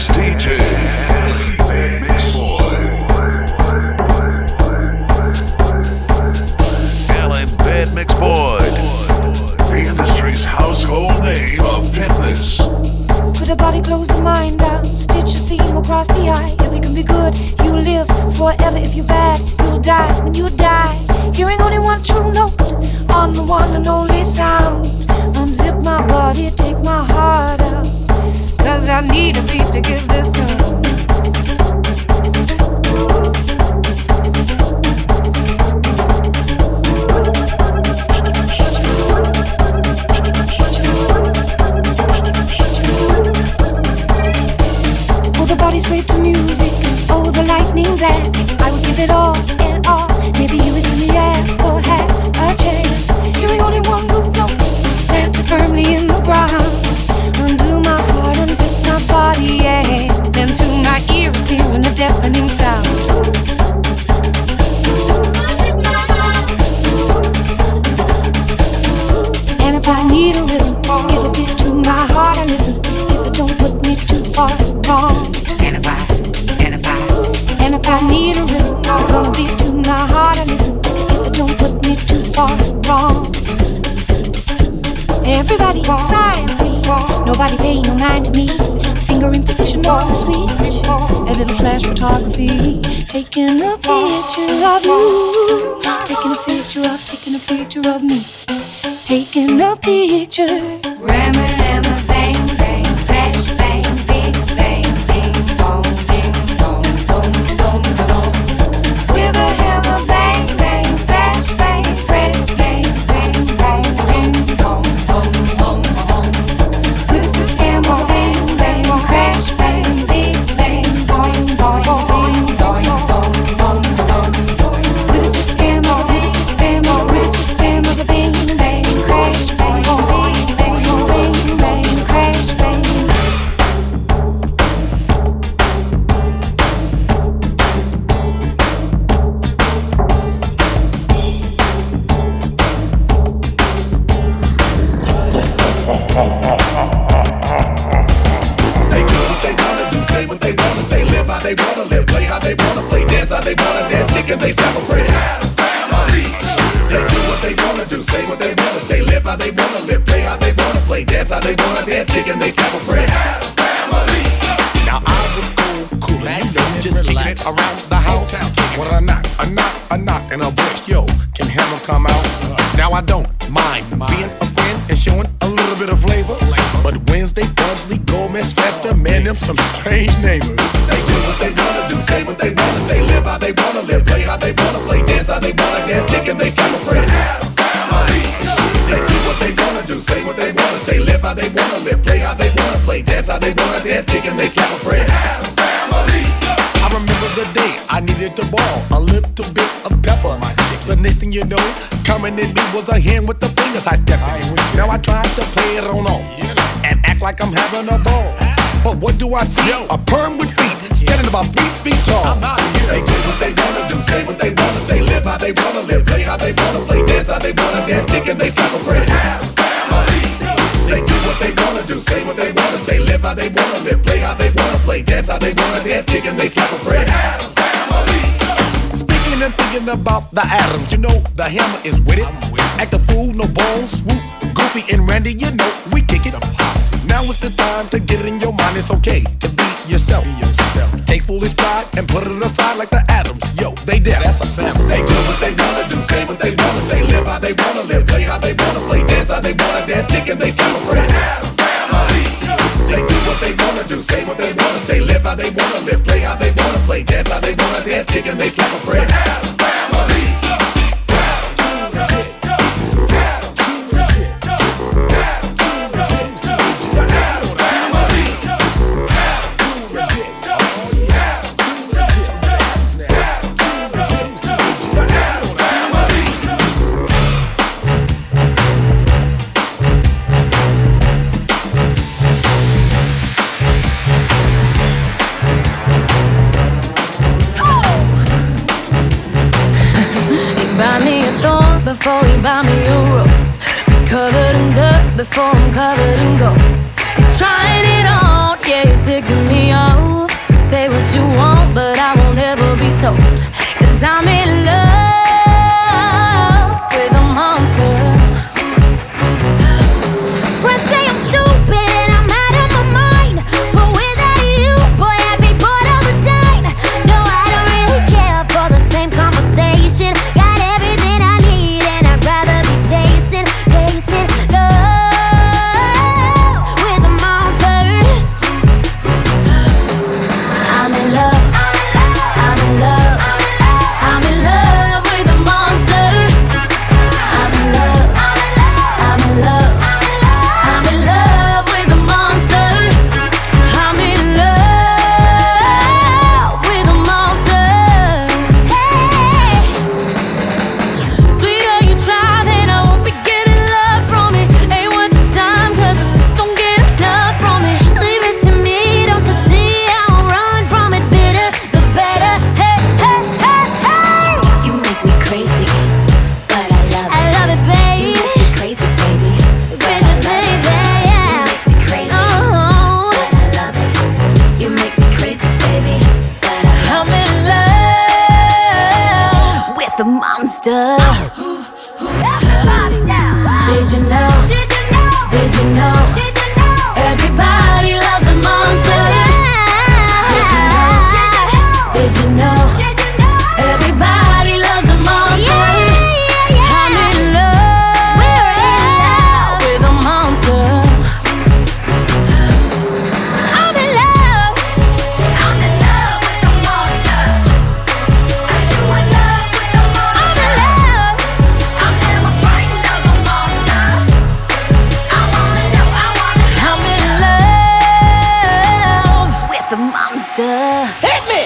is DJ Baddmixx Gale Baddmixx the industry's household name of fitness. Put a body, close the mind down, stitch a seam across the eye. If you can be good, you live forever. If you're bad, you'll die when you die. Hearing only one true note on the one and only sound. Unzip my body, take my heart out, 'cause I need a beat to give this turn. Body sway to music, oh the lightning blast. I would give it all and all. Maybe you would really ask for half a chance. Hearing only one good note, planted firmly in the ground. Undo my heart, unzip my body, yeah. Then to my ears, clearing a deafening sound. Unzip my heart. And if I need a rhythm, it'll get to my heart and listen. If it don't put me too far wrong. And if I need a rhythm, I'm gonna beat to my heart and listen. If it don't put me too far wrong. Everybody smile, please. Nobody pay no mind to me. Finger in position on the sweet. A little flash photography. Taking a picture of you. Taking a picture of me. Taking a picture. Ram-a-lam-a, bang, bang, flash, bang, big bang, bing, bong, ding, dong, dong, dong, dong. With a hammer, bang, bang, flash, bang, press, bang, bang, bang, ding, dong, dong, dong, dong. With a scammer, bang, bang, crash, bang, big bang, boing, boing, boing, boing, dong, dong, dong. With a scammer, bang, bang, crash, bang, bang, bang, bang, bang, crash, bang. They do what they wanna do, say what they wanna say, live how they wanna live, play how they wanna play, dance how they wanna dance, kick and they snap a friend. They do what they wanna do, say what they wanna say, live how they wanna live, play how they wanna play, dance how they wanna dance, kick and they snap a friend. Now I was cool, and you know, just kicking it around the house. When a knock, and a voice, yo, can hammer come out? Now I don't mind being a friend and showing a little bit of flavor. But Wednesday, Bugsley, Gomez, Fester, man, them some strange neighbors. They do what they wanna do, say what they wanna say, live how they wanna live, play how they wanna play, dance how they wanna dance, kick and they snap a friend. They do what they wanna do, say what they wanna say, live how they wanna live, play how they wanna play, dance how they wanna dance, kick and they snap a friend. I remember the day I needed to ball a little bit of pepper. The next thing you know, coming in me was a hand with the fingers I stepped in. Now I tried to play it on off and act like I'm having a ball. But what do I see? A perm with feet, standing about 3 feet tall. They do what they wanna do, say what they wanna say, live how they wanna live, play how they wanna play, dance how they wanna dance, kick and they snap a friend. They do what they wanna do, say what they wanna say, live how they wanna live, play how they wanna play, dance how they wanna dance, kick and they snap a friend. Speaking and thinking about the atoms, you know the hammer is with it. Act a fool, no balls, swoop, Goofy and Randy, you know we kick it. Now it's the time to get it in your mind. It's okay to be yourself. Take foolish pride and put it aside like the atoms. Yo, they dead. That's a family. They do what they wanna do, say what they wanna say, live how they wanna live, play how they wanna play, dance how they wanna dance, kick and they snap a friend. They do what they wanna do, say what they wanna say, live how they wanna live, play how they wanna play, dance how they wanna dance, kick and they slap a friend. Before you buy me a rose, be covered in dirt before I'm covered in gold. He's trying it on, Yeah, you're ticking me off. Say what you want, but I won't ever be told. 'Cause I'm in love with a monster. Friends say I'm stupid and I'm out of my mind, but without you, boy, I'd be bored all the time. No, I don't really care for the same conversation. Got everything I need and I'd rather be chasing love with a monster. I'm in love, I'm in love, I'm in love with a monster. I'm in love, I'm in love, I'm in love with a monster. I'm in love with a monster. Hey, sweeter you try, then I won't be getting love from it. Ain't worth the time, 'cause I just don't get enough from it. Leave it to me, don't you see? I won't run from it. Bitter, the better. Hey, hey, hey, hey. You make me crazy, but I love it. I love it, baby. You make me crazy, baby, but I Crazy, love it. baby, yeah. You make me crazy, Oh, but I love it. You make me crazy, baby, but I love I'm in love with a monster. Everybody now. Did you know? Did you know? Did you know? Did you know? Everybody loves a monster. Did you know? Did you know? Did you know? Everybody loves a monster. I'm in love. We're in love with a monster. I'm in love. I'm in love with a monster. Are you in love with a monster? I'm in love. I'm never frightened of a monster. I wanna know, I wanna know. I'm in love with a monster. Hit me!